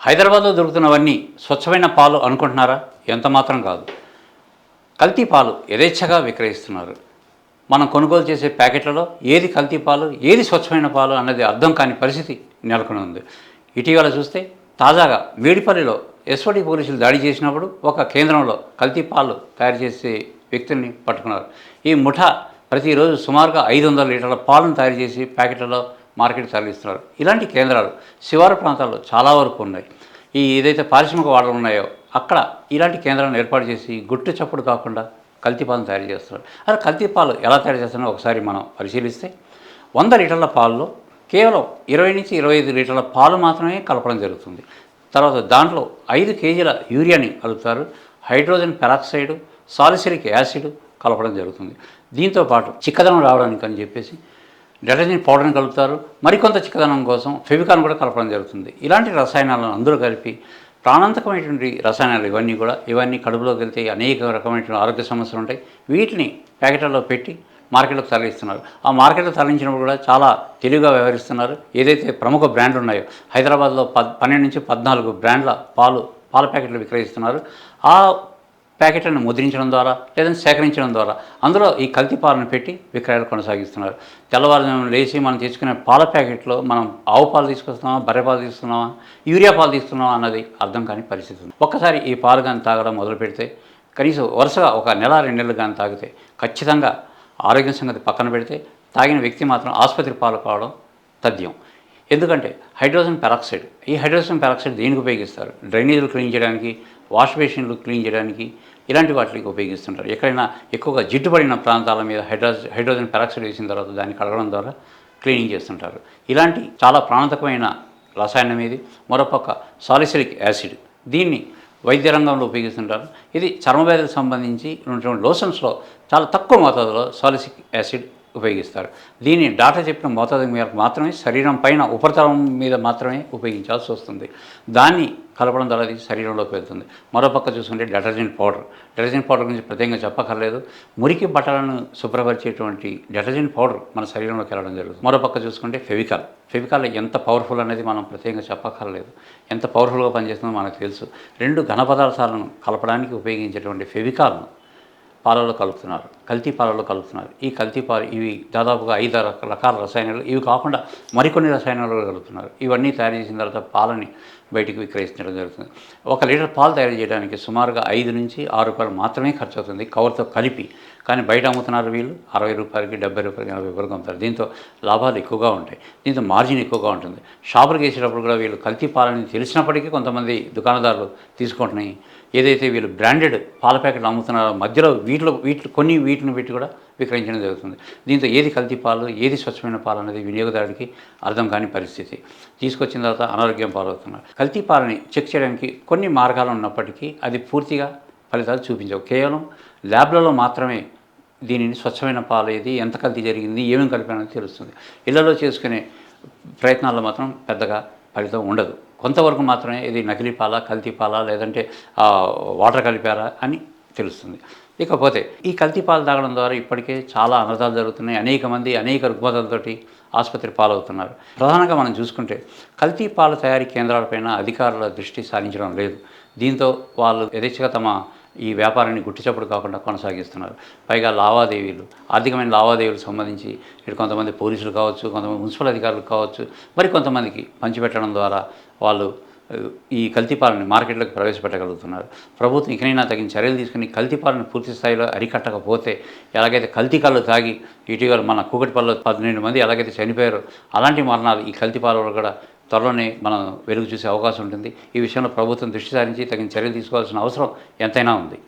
హైదరాబాద్లో దొరుకుతున్నవన్నీ స్వచ్ఛమైన పాలు అనుకుంటున్నారా? ఎంత మాత్రం కాదు. కల్తీ పాలు యథేచ్ఛగా విక్రయిస్తున్నారు. మనం కొనుగోలు చేసే ప్యాకెట్లలో ఏది కల్తీ పాలు, ఏది స్వచ్ఛమైన పాలు అన్నది అర్థం కాని పరిస్థితి నెలకొని ఉంది. ఇటీవల చూస్తే తాజాగా మేడిపల్లిలో ఎస్ఓటి పోలీసులు దాడి చేసినప్పుడు ఒక కేంద్రంలో కల్తీ పాలు తయారు చేసే వ్యక్తుల్ని పట్టుకున్నారు. ఈ ముఠా ప్రతిరోజు సుమారుగా 500 లీటర్ల పాలను తయారు చేసి ప్యాకెట్లలో మార్కెట్ తరలిస్తున్నారు. ఇలాంటి కేంద్రాలు శివారు ప్రాంతాల్లో చాలా వరకు ఉన్నాయి. ఈ ఏదైతే పారిశ్రామిక వాడలు ఉన్నాయో అక్కడ ఇలాంటి కేంద్రాలను ఏర్పాటు చేసి గుట్టు చప్పుడు కాకుండా కల్తీ పాలను తయారు చేస్తున్నారు. అలా కల్తీ పాలు ఎలా తయారు చేస్తున్నారో ఒకసారి మనం పరిశీలిస్తే 100 లీటర్ల పాలలో కేవలం 20 నుంచి 25 లీటర్ల పాలు మాత్రమే కలపడం జరుగుతుంది. తర్వాత దాంట్లో 5 కేజీల యూరియాని కలుపుతారు. హైడ్రోజన్ పెరాక్సైడ్, సాలిసిలిక్ యాసిడ్ కలపడం జరుగుతుంది. దీంతోపాటు చిక్కదనం రావడానికి అని చెప్పేసి డిటర్జెంట్ పౌడర్ని కలుపుతారు. మరికొంత చిక్కదనం కోసం ఫెవికాన్ కూడా కలపడం జరుగుతుంది. ఇలాంటి రసాయనాలను అందరూ కలిపి ప్రాణాంతకమైనటువంటి రసాయనాలు ఇవన్నీ కడుపులోకి వెళ్తే అనేక రకమైనటువంటి ఆరోగ్య సమస్యలు ఉంటాయి. వీటిని ప్యాకెట్లలో పెట్టి మార్కెట్లోకి తరలిస్తున్నారు. ఆ మార్కెట్లో తరలించినప్పుడు కూడా చాలా తెలివిగా వ్యవహరిస్తున్నారు. ఏదైతే ప్రముఖ బ్రాండ్లు ఉన్నాయో హైదరాబాద్లో 12 నుంచి 14 బ్రాండ్ల పాల ప్యాకెట్లు విక్రయిస్తున్నారు. ఆ ప్యాకెట్లను ముద్రించడం ద్వారా లేదంటే సేకరించడం ద్వారా అందులో ఈ కల్తీ పాలను పెట్టి విక్రయాలు కొనసాగిస్తున్నారు. తెల్లవారుజామున లేచి మనం తీసుకునే పాల ప్యాకెట్లో మనం ఆవు పాలు తీసుకొస్తున్నామా, బర్రె పాలు తీసుకున్నామా, యూరియా పాలు తీసుకున్నామా అన్నది అర్థం కాని పరిస్థితి ఉంది. ఒక్కసారి ఈ పాలు కానీ తాగడం మొదలు పెడితే కనీసం వరుసగా ఒక నెల 2 నెలలు కానీ తాగితే ఖచ్చితంగా ఆరోగ్యం సంగతి పక్కన పెడితే తాగిన వ్యక్తి మాత్రం ఆసుపత్రి పాలు కావడం తథ్యం. ఎందుకంటే హైడ్రోజన్ పెరాక్సైడ్ దేనికి ఉపయోగిస్తారు? డ్రైనేజీలు క్లీన్ చేయడానికి, వాష్ బేసిన్లు క్లీన్ చేయడానికి, ఇలాంటి వాటికి ఉపయోగిస్తుంటారు. ఎక్కడైనా ఎక్కువగా జిడ్డు పడిన ప్రాంతాల మీద హైడ్రోజన్ పెరాక్సైడ్ వేసిన తర్వాత దాన్ని కడగడం ద్వారా క్లీనింగ్ చేస్తుంటారు. ఇలాంటి చాలా ప్రాణాంతకమైన రసాయనం ఇది. మరోపక్క సాలిసిలిక్ యాసిడ్, దీన్ని వైద్య రంగంలో ఉపయోగిస్తుంటారు. ఇది చర్మవ్యాధులకు సంబంధించి ఉన్నటువంటి లోషన్స్లో చాలా తక్కువ మోతాదులో సాలిసిలిక్ యాసిడ్ ఉపయోగిస్తారు. దీన్ని డాక్టర్ చెప్పిన మోతాదు మేరకు మాత్రమే శరీరం పైన ఉపరితలం మీద మాత్రమే ఉపయోగించాల్సి వస్తుంది. దాన్ని కలపడం ద్వారా అది శరీరంలోకి వెళ్తుంది. మరోపక్క చూసుకుంటే డిటర్జెంట్ పౌడర్ గురించి ప్రత్యేకంగా చెప్పక్కర్లేదు. మురికి బట్టలను శుభ్రపరిచేటువంటి డిటర్జెంట్ పౌడర్ మన శరీరంలోకి వెళ్ళడం జరుగుతుంది. మరోపక్క చూసుకుంటే ఫెవికాల్ ఎంత పవర్ఫుల్ అనేది మనం ప్రత్యేకంగా చెప్పక్కర్లేదు. ఎంత పవర్ఫుల్గా పనిచేస్తుందో మనకు తెలుసు. 2 ఘన పదార్థాలను కలపడానికి ఉపయోగించేటువంటి ఫెవికాల్ను పాలలో కలుపుతున్నారు, కల్తీ పాలలో కలుపుతున్నారు. ఈ కల్తీ పాలు ఇవి దాదాపుగా 5 రకాల రసాయనాలు, ఇవి కాకుండా మరికొన్ని రసాయనాలు కలుపుతున్నారు. ఇవన్నీ తయారు చేసిన తర్వాత పాలని బయటికి విక్రయించడం జరుగుతుంది. 1 లీటర్ పాలు తయారు చేయడానికి సుమారుగా 5 నుంచి 6 రూపాయలు మాత్రమే ఖర్చు అవుతుంది కవర్తో కలిపి. కానీ బయట అమ్ముతున్నారు వీళ్ళు 60 రూపాయలకి, 70 రూపాయలకి, 80 రూపాయలకి అమ్ముతారు. దీంతో లాభాలు ఎక్కువగా ఉంటాయి, దీంతో మార్జిన్ ఎక్కువగా ఉంటుంది. షాపులకు వేసేటప్పుడు కూడా వీళ్ళు కల్తీ పాలని తెలిసినప్పటికీ కొంతమంది దుకాణదారులు తీసుకుంటున్నాయి. ఏదైతే వీళ్ళు బ్రాండెడ్ పాల ప్యాకెట్లు అమ్ముతున్నారో మధ్యలో వీటిని పెట్టి కూడా విక్రయించడం జరుగుతుంది. దీంతో ఏది కల్తీ పాలు, ఏది స్వచ్ఛమైన పాలు అనేది వినియోగదారుడికి అర్థం కాని పరిస్థితి. తీసుకొచ్చిన తర్వాత అనారోగ్యం పాలవుతున్నారు. కల్తీ పాలని చెక్ చేయడానికి కొన్ని మార్గాలు ఉన్నప్పటికీ అది పూర్తిగా ఫలితాలు చూపించవు. కేవలం ల్యాబ్లలో మాత్రమే దీనిని స్వచ్ఛమైన పాలు ఏది, ఎంత కల్తీ జరిగింది, ఏమేమి కలిపానని తెలుస్తుంది. ఇళ్లలో చేసుకునే ప్రయత్నాల్లో మాత్రం పెద్దగా ఫలితం ఉండదు. కొంతవరకు మాత్రమే ఇది నకిలీ పాలా, కల్తీ పాలా, లేదంటే వాటర్ కలిపారా అని తెలుస్తుంది. ఇకపోతే ఈ కల్తీ పాలు తాగడం ద్వారా ఇప్పటికే చాలా అనర్థాలు జరుగుతున్నాయి. అనేక మంది అనేక రుగ్మతలతోటి ఆసుపత్రి పాలవుతున్నారు. ప్రధానంగా మనం చూసుకుంటే కల్తీ పాల తయారీ కేంద్రాలపైన అధికారుల దృష్టి సారించడం లేదు. దీంతో వాళ్ళు యథేచ్ఛగా తమ ఈ వ్యాపారాన్ని గుట్టిచప్పుడు కాకుండా కొనసాగిస్తున్నారు. పైగా ఆర్థికమైన లావాదేవీలకు సంబంధించి ఇటు కొంతమంది పోలీసులు కావచ్చు, కొంతమంది మున్సిపల్ అధికారులు కావచ్చు, మరి కొంతమందికి పంచిపెట్టడం ద్వారా వాళ్ళు ఈ కల్తీ పాలని మార్కెట్లోకి ప్రవేశపెట్టగలుగుతున్నారు. ప్రభుత్వం ఇకనైనా తగిన చర్యలు తీసుకుని కల్తీ పాలను పూర్తి స్థాయిలో అరికట్టకపోతే, ఎలాగైతే కల్తీ కళ్ళు తాగి ఇటీవల మన కూకటిపల్లిలో 12 మంది ఎలాగైతే చనిపోయారో అలాంటి మరణాలు ఈ కల్తీ పాలలో కూడా త్వరలోనే మనం వెలుగు చూసే అవకాశం ఉంటుంది. ఈ విషయంలో ప్రభుత్వం దృష్టి సారించి తగిన చర్యలు తీసుకోవాల్సిన అవసరం ఎంతైనా ఉంది.